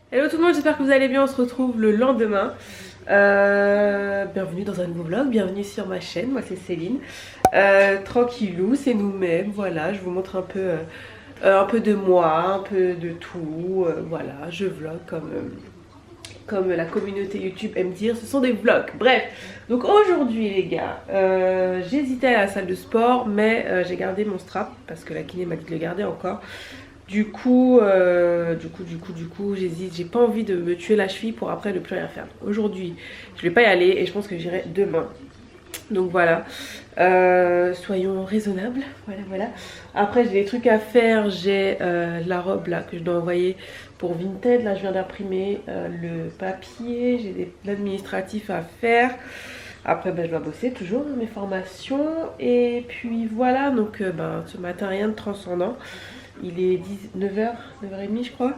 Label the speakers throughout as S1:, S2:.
S1: Hello tout le monde, j'espère que vous allez bien, on se retrouve le lendemain. Bienvenue dans un nouveau vlog, bienvenue sur ma chaîne, moi c'est Céline. Tranquillou, c'est nous-mêmes, voilà, je vous montre un peu de moi, un peu de tout, voilà, je vlog comme la communauté YouTube aime dire, ce sont des vlogs. Bref, donc aujourd'hui les gars, j'hésitais à la salle de sport, mais j'ai gardé mon strap parce que la kiné m'a dit de le garder encore. Du coup, j'hésite. J'ai pas envie de me tuer la cheville pour après ne plus rien faire. Aujourd'hui, je vais pas y aller et je pense que j'irai demain. Donc voilà, soyons raisonnables. Voilà, voilà. Après, j'ai des trucs à faire. J'ai la robe là que je dois envoyer pour Vinted. Là, je viens d'imprimer le papier. J'ai l'administratif à faire. Après, ben, je dois bosser toujours dans mes formations. Et puis voilà, donc ce matin, rien de transcendant. Il est 9h, 9h30 je crois.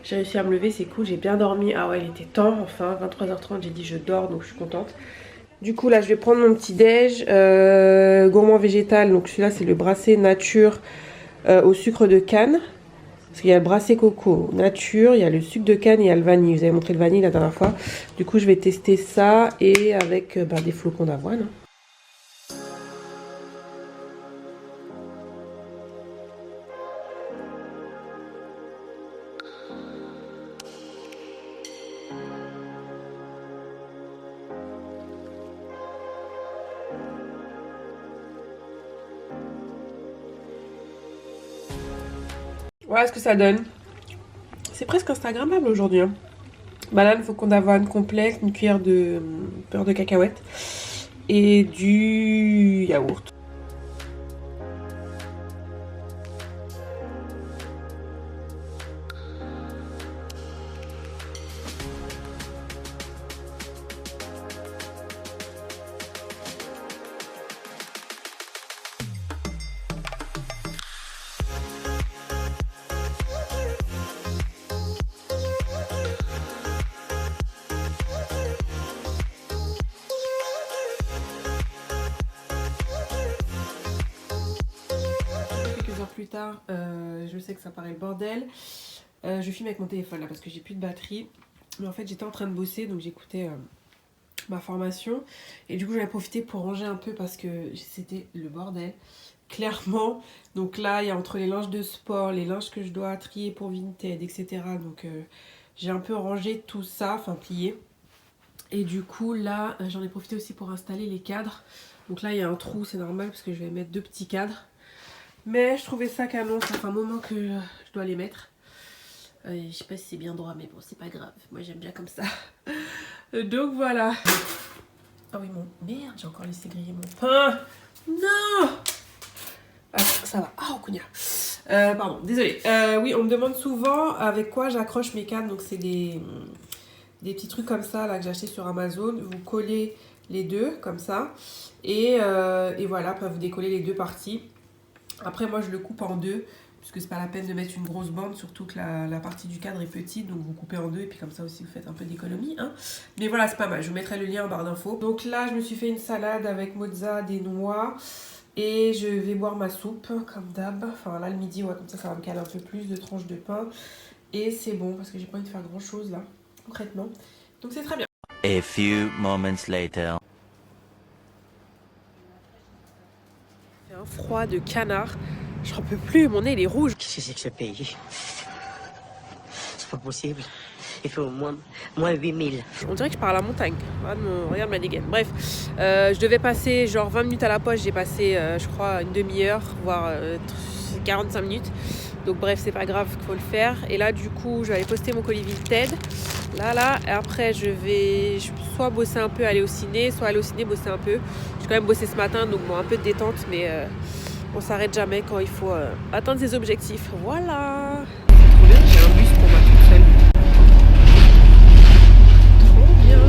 S1: J'ai réussi à me lever, c'est cool, j'ai bien dormi. Ah ouais, il était temps, enfin, 23h30, j'ai dit je dors, donc je suis contente. Du coup, là, je vais prendre mon petit déj, gourmand végétal. Donc celui-là, c'est le brassé nature au sucre de canne. Parce qu'il y a le brassé coco nature, il y a le sucre de canne et il y a le vanille. Vous avez montré le vanille la dernière fois. Du coup, je vais tester ça et avec des flocons d'avoine. Voilà ce que ça donne. C'est presque instagrammable aujourd'hui. Hein. Banane, flocons d'avoine complexe, une cuillère de beurre de cacahuète et du yaourt. Quelques heures plus tard, je sais que ça paraît le bordel. Je filme avec mon téléphone là parce que j'ai plus de batterie. Mais en fait, j'étais en train de bosser donc j'écoutais ma formation. Et du coup, j'avais profité pour ranger un peu parce que c'était le bordel. Clairement. Donc là, il y a entre les linges de sport, les linges que je dois trier pour Vinted, etc. Donc j'ai un peu rangé tout ça, enfin plié. Et du coup, là, j'en ai profité aussi pour installer les cadres. Donc là, il y a un trou, c'est normal parce que je vais mettre deux petits cadres. Mais je trouvais ça canon, ça fait un moment que je dois les mettre. Je sais pas si c'est bien droit, mais bon, c'est pas grave. Moi, j'aime bien comme ça. Donc voilà. Ah oui, mon merde, j'ai encore laissé griller mon pain. Non. Ah, ça va. Ah, Okunia. Pardon, désolée. Oui, on me demande souvent avec quoi j'accroche mes cadres. Donc, c'est des petits trucs comme ça là que j'ai acheté sur Amazon. Vous collez les deux comme ça. Et voilà, après vous décollez les deux parties. Après, moi, je le coupe en deux, parce que c'est pas la peine de mettre une grosse bande, surtout que la partie du cadre est petite, donc vous coupez en deux, et puis comme ça aussi, vous faites un peu d'économie. Hein. Mais voilà, c'est pas mal, je vous mettrai le lien en barre d'infos. Donc là, je me suis fait une salade avec mozza, des noix, et je vais boire ma soupe, comme d'hab. Enfin, là, le midi, ouais, comme ça va me caler un peu plus de tranches de pain. Et c'est bon, parce que j'ai pas envie de faire grand-chose, là, concrètement. Donc c'est très bien.
S2: A few moments later.
S1: C'est un froid de canard. J'en peux plus, mon nez il est rouge.
S3: Qu'est-ce que c'est que ce pays? C'est pas possible. Il fait au moins 8000.
S1: On dirait que je pars à la montagne. Regarde ma dégaine. Bref, je devais passer genre 20 minutes à la poste. J'ai passé, je crois, une demi-heure, voire 45 minutes. Donc bref, c'est pas grave, il faut le faire. Et là, du coup, je vais aller poster mon colis Vinted. Là. Et après, je vais soit bosser un peu, aller au ciné, soit aller au ciné, bosser un peu. J'ai quand même bossé ce matin, donc bon, un peu de détente, mais on s'arrête jamais quand il faut atteindre ses objectifs. Voilà. Trop bien, j'ai un bus pour moi toute seule. Trop bien.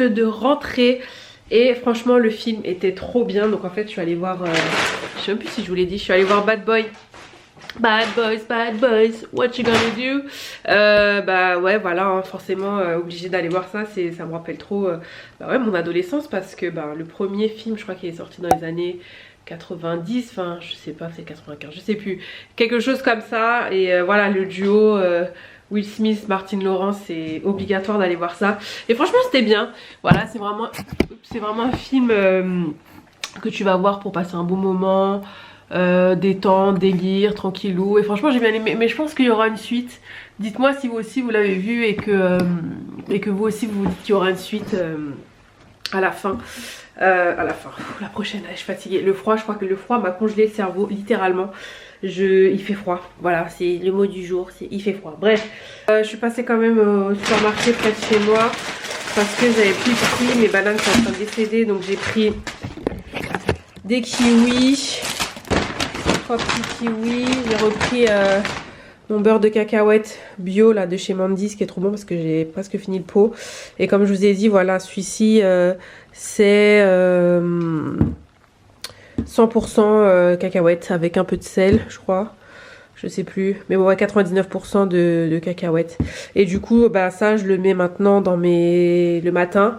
S1: de rentrée. Et franchement le film était trop bien. Donc en fait je suis allée voir, je sais même plus si je vous l'ai dit, je suis allée voir Bad Boys, what you gonna do. Bah ouais voilà hein, forcément obligée d'aller voir ça. Ça me rappelle trop bah ouais, mon adolescence. Parce que bah, le premier film je crois qu'il est sorti dans les années 90, enfin je sais pas, c'est 95, je sais plus, quelque chose comme ça. Et voilà le duo Will Smith, Martin Lawrence, c'est obligatoire d'aller voir ça. Et franchement c'était bien. Voilà, c'est vraiment un film que tu vas voir pour passer un bon moment, détente, délire, tranquillou. Et franchement j'ai bien aimé. Mais je pense qu'il y aura une suite. Dites-moi si vous aussi vous l'avez vu et que vous aussi vous vous dites qu'il y aura une suite à la fin. La prochaine, je suis fatiguée. Le froid, je crois que le froid m'a congelé le cerveau, littéralement. Il fait froid, voilà, c'est le mot du jour, il fait froid. Bref, je suis passée quand même au supermarché près de chez moi parce que j'avais plus de fruits, mes bananes sont en train de décéder, donc j'ai pris des kiwis, 3 petits kiwis, j'ai repris mon beurre de cacahuète bio là de chez Mandy's qui est trop bon parce que j'ai presque fini le pot. Et comme je vous ai dit, voilà, celui-ci c'est 100% cacahuètes avec un peu de sel, je crois. Je sais plus. Mais bon, ouais, 99% de cacahuètes. Et du coup, bah ça, je le mets maintenant dans le matin.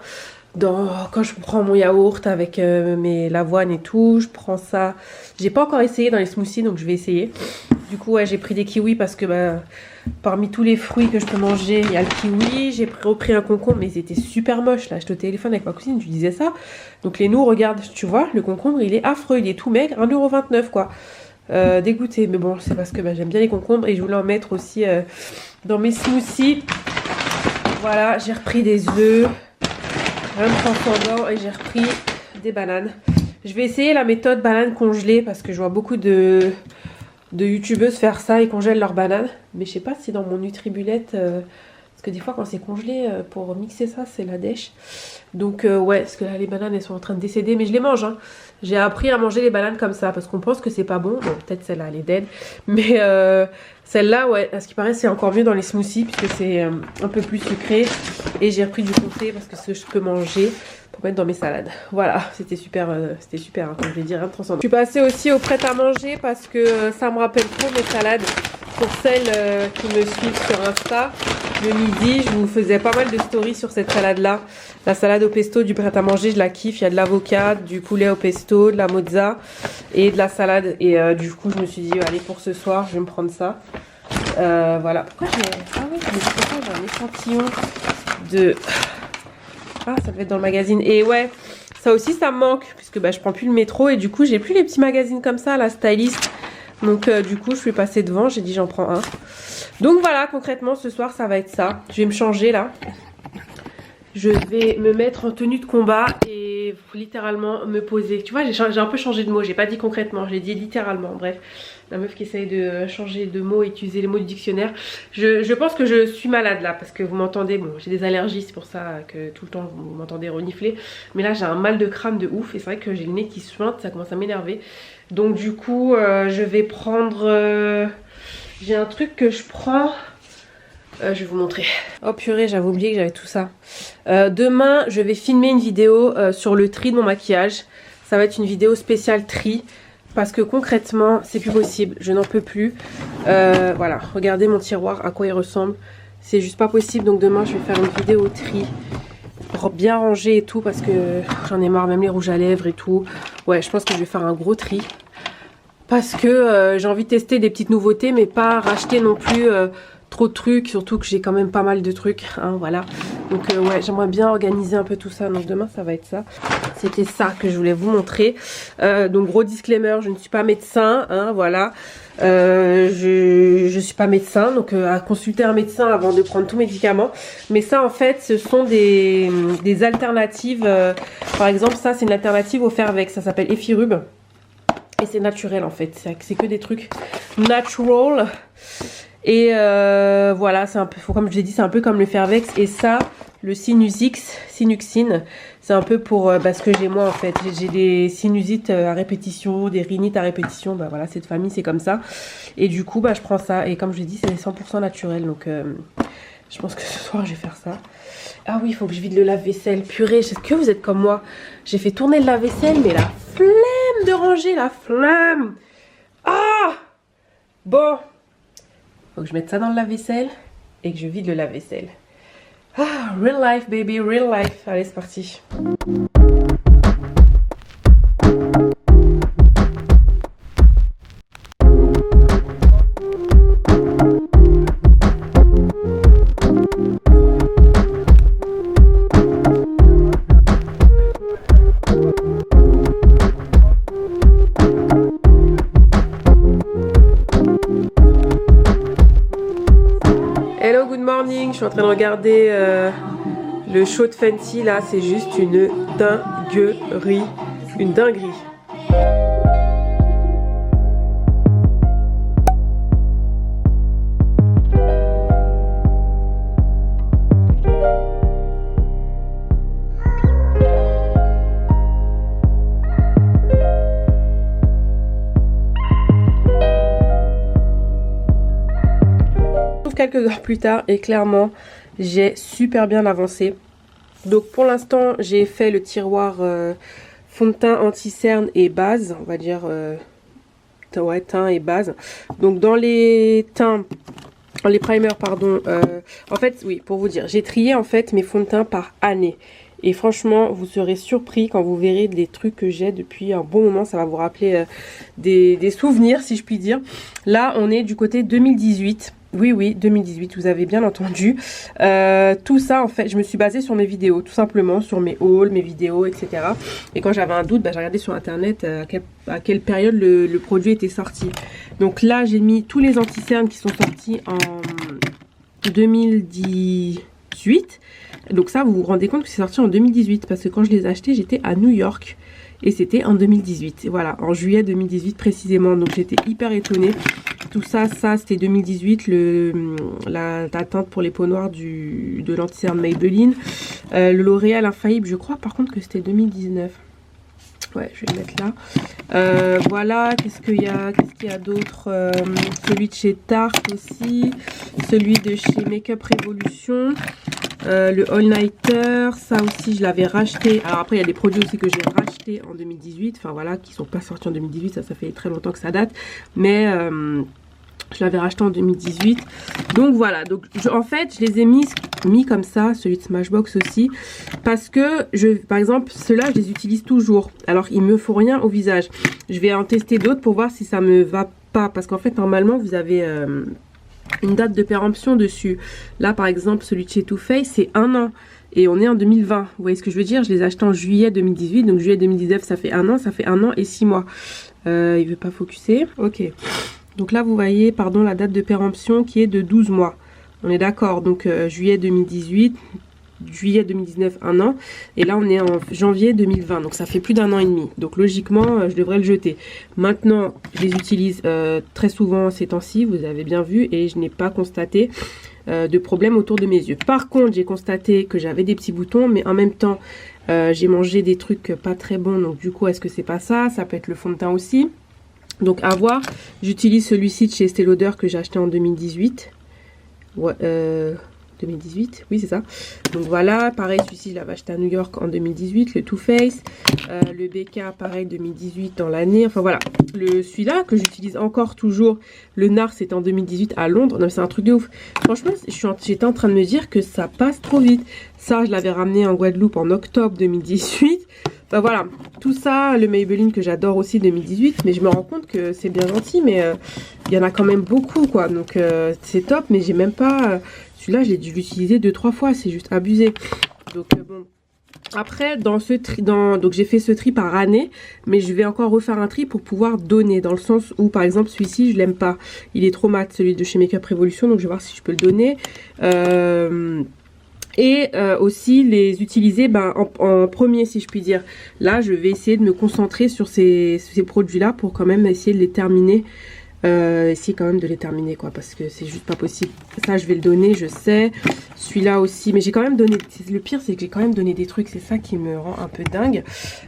S1: Quand je prends mon yaourt avec l'avoine et tout, je prends ça. J'ai pas encore essayé dans les smoothies, donc je vais essayer. Du coup, ouais, j'ai pris des kiwis parce que bah, parmi tous les fruits que je peux manger, il y a le kiwi. J'ai repris un concombre, mais ils étaient super moches. Là, j'étais au téléphone avec ma cousine, je lui disais ça. Donc les noux, regarde, tu vois, le concombre, il est affreux, il est tout maigre, 1,29 € quoi. Dégoûté, mais bon, c'est parce que bah, j'aime bien les concombres et je voulais en mettre aussi dans mes smoothies. Voilà, j'ai repris des œufs, rien de transcendant, et j'ai repris des bananes. Je vais essayer la méthode banane congelée parce que je vois beaucoup de youtubeuses faire ça, ils congèlent leurs bananes. Mais je sais pas si dans mon Nutribullet, parce que des fois quand c'est congelé, pour mixer ça, c'est la dèche. Donc ouais, parce que là les bananes elles sont en train de décéder, mais je les mange hein. J'ai appris à manger les bananes comme ça parce qu'on pense que c'est pas bon. Bon, peut-être celle-là elle est dead, mais celle-là, ouais, à ce qui paraît, c'est encore mieux dans les smoothies puisque c'est un peu plus sucré. Et j'ai repris du comté parce que ce que je peux manger pour mettre dans mes salades. Voilà, c'était super, hein, comme je l'ai dit, rien de transcendant. Je suis passée aussi au prêt à manger parce que ça me rappelle trop mes salades. Pour celles qui me suivent sur Insta, le midi, je vous faisais pas mal de stories sur cette salade-là. La salade au pesto du prêt à manger, je la kiffe. Il y a de l'avocat, du poulet au pesto, de la mozza et de la salade. Et du coup, je me suis dit, allez, pour ce soir, je vais me prendre ça. Voilà. Pourquoi j'ai... Ah oui, j'ai un échantillon de... Ah, ça devait être dans le magazine. Et ouais, ça aussi, ça me manque. Puisque bah, je prends plus le métro. Et du coup, j'ai plus les petits magazines comme ça, la styliste. Donc du coup, je suis passée devant. J'ai dit, j'en prends un. Donc voilà, concrètement, ce soir, ça va être ça. Je vais me changer là. Je vais me mettre en tenue de combat et littéralement me poser. Tu vois, j'ai un peu changé de mot. J'ai pas dit concrètement, j'ai dit littéralement. Bref, la meuf qui essaye de changer de mots et utiliser les mots du dictionnaire. Je pense que je suis malade là parce que vous m'entendez. Bon, j'ai des allergies, c'est pour ça que tout le temps vous m'entendez renifler. Mais là, j'ai un mal de crâne de ouf et c'est vrai que j'ai le nez qui suinte, ça commence à m'énerver. Donc du coup, je vais prendre... j'ai un truc que je prends... je vais vous montrer. Oh purée, j'avais oublié que j'avais tout ça. Demain, je vais filmer une vidéo sur le tri de mon maquillage. Ça va être une vidéo spéciale tri. Parce que concrètement, c'est plus possible. Je n'en peux plus. Voilà, regardez mon tiroir, à quoi il ressemble. C'est juste pas possible. Donc demain, je vais faire une vidéo tri. Bien rangée et tout. Parce que j'en ai marre, même les rouges à lèvres et tout. Ouais, je pense que je vais faire un gros tri. Parce que j'ai envie de tester des petites nouveautés. Mais pas racheter non plus... trop de trucs, surtout que j'ai quand même pas mal de trucs, hein, voilà. Donc ouais, j'aimerais bien organiser un peu tout ça, donc demain ça va être ça. C'était ça que je voulais vous montrer. Donc gros disclaimer, je ne suis pas médecin, hein, voilà. Je suis pas médecin, donc à consulter un médecin avant de prendre tout médicament. Mais ça en fait, ce sont des alternatives. Par exemple, ça c'est une alternative au Fervex, ça s'appelle Effirub. Et c'est naturel en fait, c'est que des trucs natural. Et voilà, c'est un peu, comme je l'ai dit, c'est un peu comme le Fervex. Et ça, le Sinuxine, c'est un peu pour ce que j'ai moi en fait. J'ai des sinusites à répétition, des rhinites à répétition. Bah voilà, cette famille, c'est comme ça. Et du coup, bah je prends ça. Et comme je l'ai dit, c'est 100% naturel. Donc Je pense que ce soir je vais faire ça. Ah oui, il faut que je vide le lave-vaisselle. Purée, est-ce que vous êtes comme moi? J'ai fait tourner le lave-vaisselle, mais la flemme de ranger, la flemme. Ah! Bon. Faut que je mette ça dans le lave-vaisselle et que je vide le lave-vaisselle. Ah, real life baby, real life. Allez, c'est parti. Hello, good morning. Je suis en train de regarder le show de Fenty là. C'est juste une dinguerie. Une dinguerie. Quelques heures plus tard et clairement j'ai super bien avancé. Donc pour l'instant j'ai fait le tiroir fond de teint, anti-cerne et base, on va dire ouais, teint et base. Donc dans les teints, dans les primers pardon, en fait oui, pour vous dire, j'ai trié en fait mes fonds de teint par année. Et franchement, vous serez surpris quand vous verrez des trucs que j'ai depuis un bon moment. Ça va vous rappeler des souvenirs, si je puis dire. Là, on est du côté 2018. Oui, oui, 2018, vous avez bien entendu. Tout ça, en fait, je me suis basée sur mes vidéos, tout simplement, sur mes hauls, mes vidéos, etc. Et quand j'avais un doute, bah, j'ai regardé sur Internet à quelle période le produit était sorti. Donc là, j'ai mis tous les anti-cernes qui sont sortis en 2018. Donc ça, vous vous rendez compte que c'est sorti en 2018 parce que quand je les ai achetés, j'étais à New York et c'était en 2018. Voilà, en juillet 2018 précisément. Donc j'étais hyper étonnée. Tout ça, c'était 2018, la teinte pour les peaux noires de l'anti-cerne Maybelline. Le L'Oréal Infaillible, je crois par contre que c'était 2019. Ouais, je vais le mettre là. Voilà, qu'est-ce qu'il y a d'autre? Celui de chez Tarte aussi. Celui de chez Makeup Revolution. Le All Nighter, ça aussi je l'avais racheté. Alors après il y a des produits aussi que j'ai racheté en 2018. Enfin voilà, qui sont pas sortis en 2018, ça fait très longtemps que ça date. Mais je l'avais racheté en 2018. Donc voilà, donc en fait je les ai mis comme ça, celui de Smashbox aussi. Parce que, par exemple, ceux-là je les utilise toujours. Alors il me faut rien au visage. Je vais en tester d'autres pour voir si ça me va pas. Parce qu'en fait normalement vous avez une date de péremption dessus. Là par exemple celui de chez Too Faced c'est 1 an. Et on est en 2020, vous voyez ce que je veux dire? Je les ai achetés en juillet 2018, donc juillet 2019 ça fait 1 an, ça fait 1 an et 6 mois. Il veut pas focuser, ok. Donc là vous voyez, pardon, la date de péremption qui est de 12 mois. On est d'accord, donc juillet 2018, juillet 2019, 1 an. Et là on est en janvier 2020, donc ça fait plus d'1 an et demi. Donc logiquement je devrais le jeter. Maintenant je les utilise très souvent ces temps-ci, vous avez bien vu, et je n'ai pas constaté de problème autour de mes yeux. Par contre j'ai constaté que j'avais des petits boutons, mais en même temps j'ai mangé des trucs pas très bons, donc du coup est-ce que c'est pas ça? Ça peut être le fond de teint aussi. Donc à voir. J'utilise celui-ci de chez Estée Lauder que j'ai acheté en 2018. Ouais, 2018, oui c'est ça. Donc voilà, pareil, celui-ci je l'avais acheté à New York en 2018, le Too Faced. Le BK pareil 2018 dans l'année. Enfin voilà, celui-là que j'utilise encore toujours, le NARS c'était en 2018 à Londres. Non mais c'est un truc de ouf. Franchement j'étais en train de me dire que ça passe trop vite. Ça je l'avais ramené en Guadeloupe en octobre 2018. Enfin voilà, tout ça, le Maybelline que j'adore aussi 2018, mais je me rends compte que c'est bien gentil, mais il y en a quand même beaucoup quoi, donc c'est top, mais j'ai même pas, celui-là j'ai dû l'utiliser 2-3 fois, c'est juste abusé. Donc bon, après dans ce tri, donc j'ai fait ce tri par année, mais je vais encore refaire un tri pour pouvoir donner, dans le sens où par exemple celui-ci je l'aime pas, il est trop mat, celui de chez Makeup Revolution, donc je vais voir si je peux le donner. Et aussi les utiliser en premier si je puis dire. Là je vais essayer de me concentrer sur ces produits là pour quand même essayer de les terminer. Essayer quand même de les terminer quoi, parce que c'est juste pas possible. Ça je vais le donner, je sais. Celui-là aussi, mais j'ai quand même donné, le pire c'est que j'ai quand même donné des trucs, c'est ça qui me rend un peu dingue.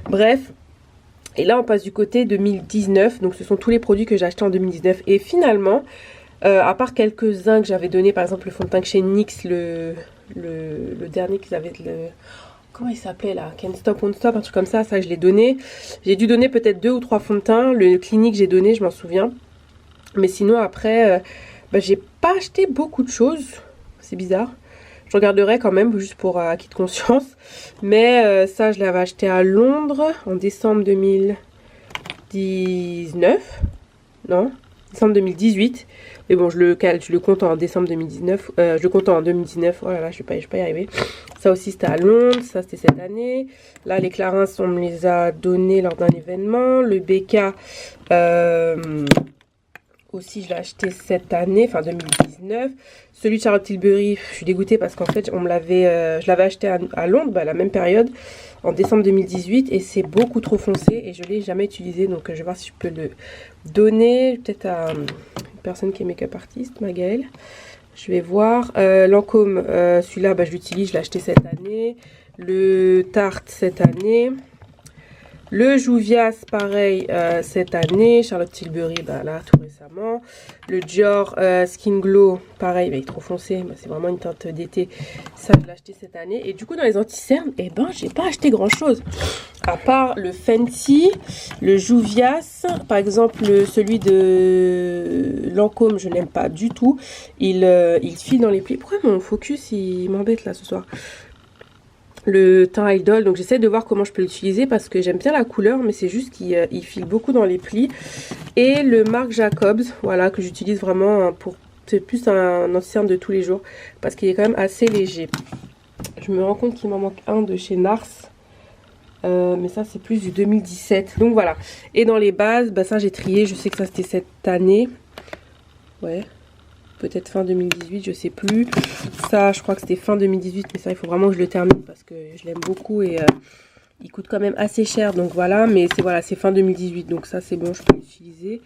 S1: Bref. Et là on passe du côté 2019, donc ce sont tous les produits que j'ai achetés en 2019. Et finalement À part quelques-uns que j'avais donné, par exemple le fond de teint chez NYX, le dernier qu'ils avaient, comment il s'appelait là, Can't Stop, Won't Stop, un truc comme ça je l'ai donné. J'ai dû donner peut-être 2 ou 3 fonds de teint, le Clinique j'ai donné, je m'en souviens. Mais sinon après, j'ai pas acheté beaucoup de choses, c'est bizarre. Je regarderai quand même, juste pour acquis de conscience. Mais ça, je l'avais acheté à Londres en décembre 2019. Non, décembre 2018. Mais bon, je le compte en décembre 2019. Je le compte en 2019. Oh là là, je vais pas y arriver. Ça aussi, c'était à Londres. Ça, c'était cette année. Là, les Clarins, on me les a donnés lors d'un événement. Le BK... aussi je l'ai acheté cette année, enfin 2019. Celui de Charlotte Tilbury, je suis dégoûtée parce qu'en fait je l'avais acheté à Londres, à la même période, en décembre 2018, et c'est beaucoup trop foncé et je ne l'ai jamais utilisé, donc je vais voir si je peux le donner peut-être à une personne qui est make-up artiste, Magaëlle. Je vais voir. Lancôme, celui-là je l'utilise, je l'ai acheté cette année. Le Tarte cette année. Le Jouvias, pareil, cette année. Charlotte Tilbury, là, tout récemment. Le Dior Skin Glow, pareil, il est trop foncé. C'est vraiment une teinte d'été. Ça, je l'ai acheté cette année. Et du coup, dans les anti-cernes, j'ai pas acheté grand-chose. À part le Fenty, le Jouvias. Par exemple, celui de Lancôme, je n'aime pas du tout. Il file dans les plis. Pourquoi mon focus, il m'embête là ce soir? Le teint Idol, donc j'essaie de voir comment je peux l'utiliser parce que j'aime bien la couleur, mais c'est juste qu'il file beaucoup dans les plis. Et le Marc Jacobs, voilà, que j'utilise vraiment pour, c'est plus un anti-cerne de tous les jours parce qu'il est quand même assez léger. Je me rends compte qu'il m'en manque un de chez Nars, mais ça c'est plus du 2017, donc voilà. Et dans les bases, ça j'ai trié, je sais que ça c'était cette année, ouais. Peut-être fin 2018, je sais plus. Ça, je crois que c'était fin 2018, mais ça, il faut vraiment que je le termine parce que je l'aime beaucoup et il coûte quand même assez cher. Donc voilà, mais c'est fin 2018, donc ça, c'est bon, je peux l'utiliser.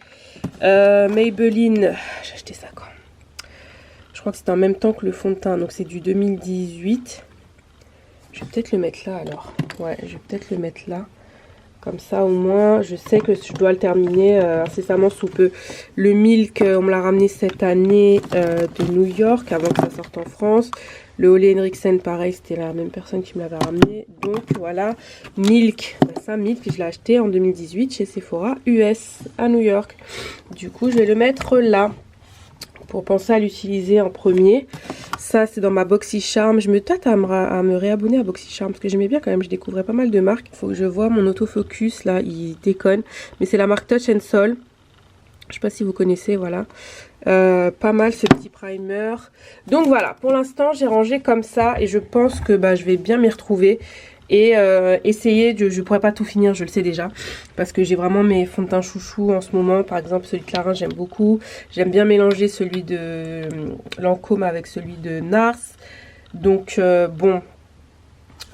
S1: Maybelline, j'ai acheté ça quand? Je crois que c'était en même temps que le fond de teint, donc c'est du 2018. Je vais peut-être le mettre là alors. Ouais, je vais peut-être le mettre là. Comme ça, au moins, je sais que je dois le terminer incessamment sous peu. Le Milk, on me l'a ramené cette année de New York, avant que ça sorte en France. Le Ole Henriksen, pareil, c'était la même personne qui me l'avait ramené. Donc, voilà. Milk, ça, Milk, je l'ai acheté en 2018 chez Sephora US, à New York. Du coup, je vais le mettre là, pour penser à l'utiliser en premier. Ça, c'est dans ma BoxyCharm. Je me tâte à me réabonner à BoxyCharm parce que j'aimais bien quand même. Je découvrais pas mal de marques. Il faut que je vois mon autofocus. Là, il déconne. Mais c'est la marque Touch and Soul. Je sais pas si vous connaissez, voilà. Pas mal ce petit primer. Donc voilà, pour l'instant, j'ai rangé comme ça. Et je pense que je vais bien m'y retrouver. Et essayer, je pourrais pas tout finir, je le sais déjà, parce que j'ai vraiment mes fonds de teint chouchou en ce moment. Par exemple, celui de Clarins, j'aime beaucoup. J'aime bien mélanger celui de Lancôme avec celui de Nars. Donc bon,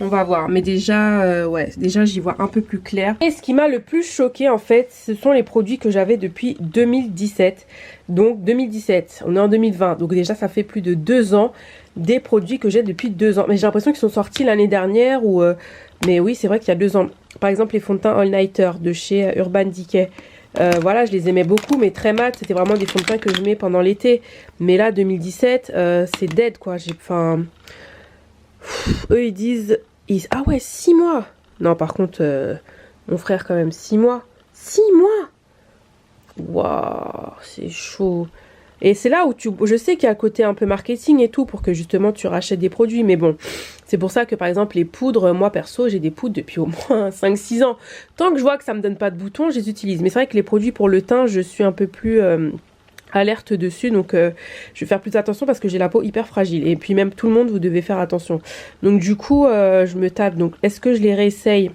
S1: on va voir. Mais déjà, déjà j'y vois un peu plus clair. Et ce qui m'a le plus choqué en fait, ce sont les produits que j'avais depuis 2017. Donc 2017, on est en 2020, donc déjà ça fait plus de 2 ans. Des produits que j'ai depuis 2 ans. Mais j'ai l'impression qu'ils sont sortis l'année dernière ou... mais oui, c'est vrai qu'il y a 2 ans. Par exemple, les fonds de teint All Nighter de chez Urban Decay. Voilà, je les aimais beaucoup, mais très mat. C'était vraiment des fonds de teint que je mets pendant l'été. Mais là, 2017, c'est dead, quoi. Enfin... Eux, ils disent... Ah ouais, 6 mois. Non, par contre, mon frère, quand même, 6 mois. 6 mois. Waouh, c'est chaud. Et c'est là où je sais qu'il y a le côté un peu marketing et tout pour que justement tu rachètes des produits. Mais bon, c'est pour ça que par exemple les poudres, moi perso j'ai des poudres depuis au moins 5-6 ans. Tant que je vois que ça me donne pas de boutons, je les utilise. Mais c'est vrai que les produits pour le teint, je suis un peu plus alerte dessus. Donc je vais faire plus attention parce que j'ai la peau hyper fragile. Et puis même tout le monde, vous devez faire attention. Donc du coup, je me tape. Donc est-ce que je les réessaye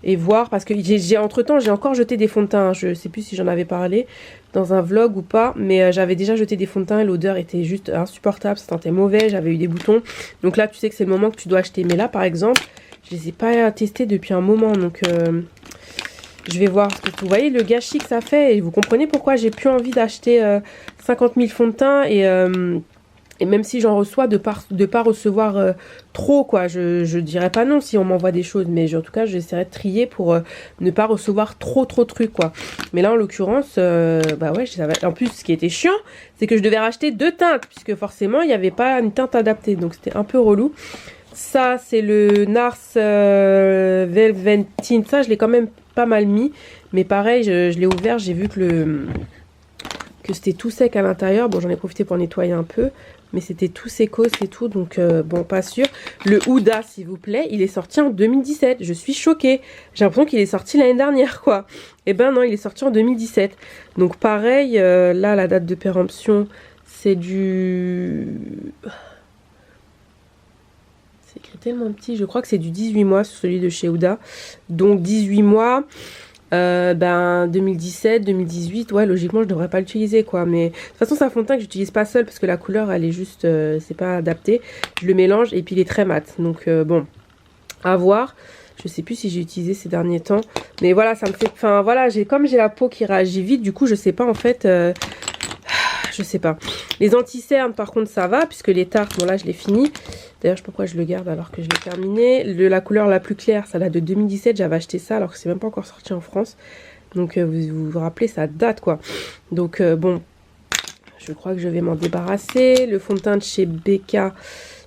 S1: et voir, parce que entre temps j'ai encore jeté des fonds de teint, je sais plus si j'en avais parlé dans un vlog ou pas, mais j'avais déjà jeté des fonds de teint et l'odeur était juste insupportable, ça sentait mauvais, j'avais eu des boutons, donc là tu sais que c'est le moment que tu dois acheter. Mais là par exemple je les ai pas testés depuis un moment, donc je vais voir, parce que vous voyez le gâchis que ça fait et vous comprenez pourquoi j'ai plus envie d'acheter 50 000 fonds de teint Et même si j'en reçois, de pas recevoir trop, quoi. Je dirais pas non si on m'envoie des choses. Mais en tout cas, j'essaierai de trier pour ne pas recevoir trop de trucs, quoi. Mais là, en l'occurrence, bah ouais, en plus, ce qui était chiant, c'est que je devais racheter 2 teintes. Puisque forcément, il n'y avait pas une teinte adaptée. Donc, c'était un peu relou. Ça, c'est le Nars Velvet Tint. Ça, je l'ai quand même pas mal mis. Mais pareil, je l'ai ouvert. J'ai vu que c'était tout sec à l'intérieur. Bon, j'en ai profité pour nettoyer un peu. Mais c'était tout sécos et tout, donc bon, pas sûr. Le Huda, s'il vous plaît, il est sorti en 2017. Je suis choquée. J'ai l'impression qu'il est sorti l'année dernière, quoi. Eh ben non, il est sorti en 2017. Donc pareil, là, la date de péremption, c'est du... C'est écrit tellement petit. Je crois que c'est du 18 mois sur celui de chez Huda. Donc 18 mois... 2017, 2018, ouais, logiquement je devrais pas l'utiliser, quoi. Mais de toute façon, c'est un fond de teint que j'utilise pas seul parce que la couleur elle est juste, c'est pas adapté. Je le mélange et puis il est très mat. Donc bon, à voir. Je sais plus si j'ai utilisé ces derniers temps, mais voilà, ça me fait, enfin voilà, comme j'ai la peau qui réagit vite, du coup je sais pas en fait. Je sais pas. Les anti-cernes, par contre, ça va, puisque les tartes, bon là, je l'ai fini. D'ailleurs, je sais pas pourquoi je le garde alors que je l'ai terminé. La couleur la plus claire, ça date de 2017. J'avais acheté ça alors que c'est même pas encore sorti en France. Donc, vous rappelez, ça date, quoi. Donc, bon, je crois que je vais m'en débarrasser. Le fond de teint de chez Becca,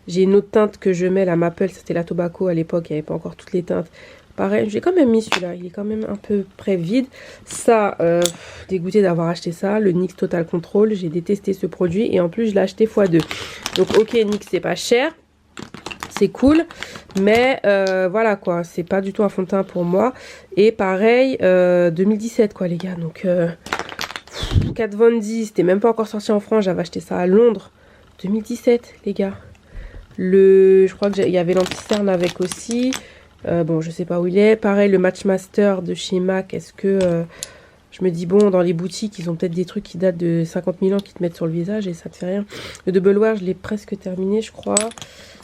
S1: j'ai une autre teinte que je mets, la Maple. C'était la Tobacco à l'époque. Il n'y avait pas encore toutes les teintes. Pareil, j'ai quand même mis celui-là, il est quand même un peu près vide. Ça, dégoûté d'avoir acheté ça, le NYX Total Control, j'ai détesté ce produit et en plus je l'ai acheté x2. Donc ok, NYX c'est pas cher, c'est cool, mais voilà quoi, c'est pas du tout un fond de teint pour moi. Et pareil, 2017 quoi les gars, donc Kat Von D, c'était même pas encore sorti en France, j'avais acheté ça à Londres, 2017 les gars. Je crois qu'il y avait l'anti-cerne avec aussi. Bon, je sais pas où il est. Pareil, le Matchmaster de chez MAC. Est-ce que je me dis, bon, dans les boutiques, ils ont peut-être des trucs qui datent de 50 000 ans qui te mettent sur le visage et ça te fait rien. Le Double Wear, je l'ai presque terminé, je crois.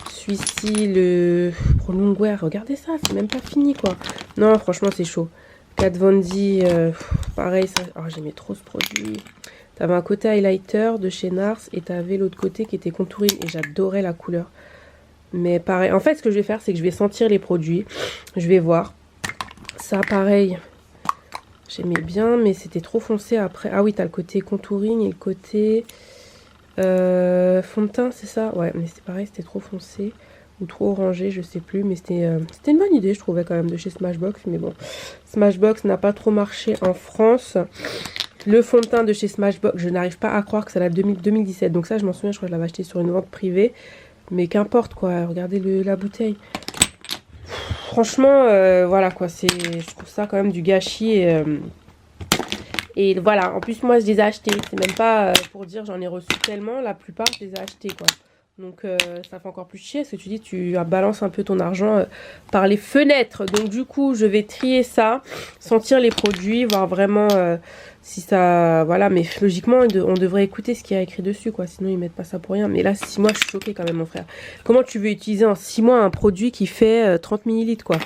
S1: Celui-ci, le Prolong Wear. Regardez ça, c'est même pas fini, quoi. Non, franchement, c'est chaud. Kat Von D, pareil, ça. Oh, j'aimais trop ce produit. T'avais un côté highlighter de chez Nars et t'avais l'autre côté qui était contouring et j'adorais la couleur. Mais pareil, en fait ce que je vais faire c'est que je vais sentir les produits, je vais voir. Ça pareil, j'aimais bien mais c'était trop foncé après. Ah oui, t'as le côté contouring et le côté fond de teint, c'est ça? Ouais, mais c'est pareil, c'était trop foncé ou trop orangé, je sais plus. Mais c'était une bonne idée je trouvais quand même de chez Smashbox. Mais bon, Smashbox n'a pas trop marché en France. Le fond de teint de chez Smashbox, je n'arrive pas à croire que ça date de 2017. Donc ça je m'en souviens, je crois que je l'avais acheté sur une vente privée. Mais qu'importe quoi, regardez la bouteille. Franchement, voilà quoi, je trouve ça quand même du gâchis. Et voilà, en plus moi je les ai achetés. C'est même pas pour dire j'en ai reçu tellement, la plupart je les ai achetés quoi. Donc ça fait encore plus chier parce que tu dis tu balances un peu ton argent par les fenêtres. Donc du coup je vais trier ça, sentir les produits, voir vraiment si ça... Voilà, mais logiquement on devrait écouter ce qu'il y a écrit dessus quoi. Sinon ils mettent pas ça pour rien. Mais là 6 mois je suis choquée quand même mon frère. Comment tu veux utiliser en 6 mois un produit qui fait 30 ml quoi?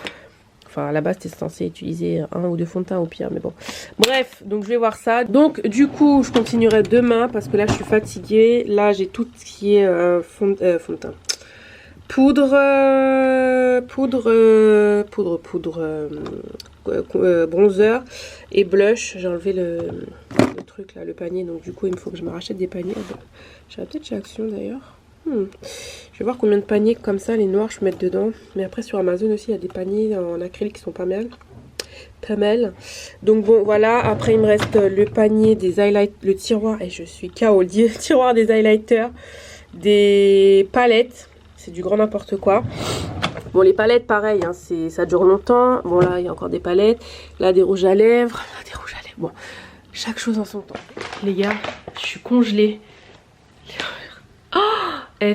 S1: Enfin, à la base, t'es censé utiliser 1 ou 2 fonds de teint au pire, mais bon. Bref, donc je vais voir ça. Donc, du coup, je continuerai demain parce que là, je suis fatiguée. Là, j'ai tout ce qui est fond de teint. Bronzer et blush. J'ai enlevé le truc là, le panier. Donc, du coup, il me faut que je me rachète des paniers. J'irai peut-être chez Action d'ailleurs. Je vais voir combien de paniers comme ça, les noirs, je peux mettre dedans. Mais après, sur Amazon aussi, il y a des paniers en acrylique qui sont pas mal. Pas mal. Donc bon, voilà. Après, il me reste le panier des highlights, le tiroir. Et je suis KO. Le tiroir des highlighters, des palettes. C'est du grand n'importe quoi. Bon, les palettes, pareil, hein, ça dure longtemps. Bon, là, il y a encore des palettes. Là, des rouges à lèvres. Là, des rouges à lèvres. Bon, chaque chose en son temps. Les gars, je suis congelée.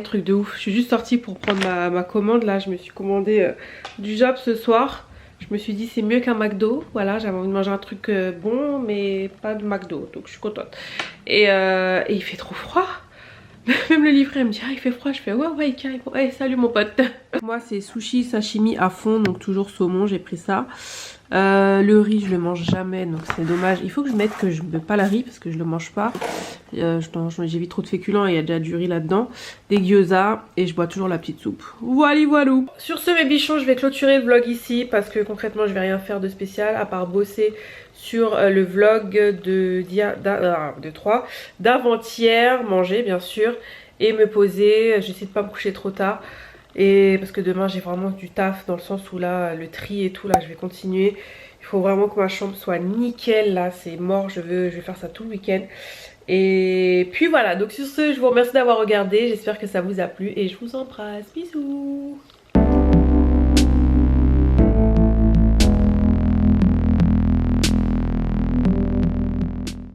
S1: Truc de ouf, je suis juste sortie pour prendre ma commande. Là je me suis commandé du Job ce soir. Je me suis dit c'est mieux qu'un McDo. Voilà, j'avais envie de manger un truc bon mais pas de McDo, donc je suis contente. Et il fait trop froid. Même le livret me dit ah il fait froid. Je fais ouais il carrément. Hey, salut mon pote. Moi c'est sushi sashimi à fond, donc toujours saumon, j'ai pris ça. Le riz, je le mange jamais, donc c'est dommage. Il faut que je mette que je ne mets pas le riz parce que je le mange pas. J'évite trop de féculents et il y a déjà du riz là-dedans. Des gyoza et je bois toujours la petite soupe. Voilà, voilà. Sur ce, mes bichons, je vais clôturer le vlog ici parce que concrètement, je vais rien faire de spécial à part bosser sur le vlog d'avant-hier, manger bien sûr, et me poser. J'essaie de pas me coucher trop tard. Et parce que demain j'ai vraiment du taf dans le sens où là le tri et tout là je vais continuer. Il faut vraiment que ma chambre soit nickel là, c'est mort, je vais faire ça tout le week-end. Et puis voilà, donc sur ce je vous remercie d'avoir regardé, j'espère que ça vous a plu et je vous embrasse, bisous.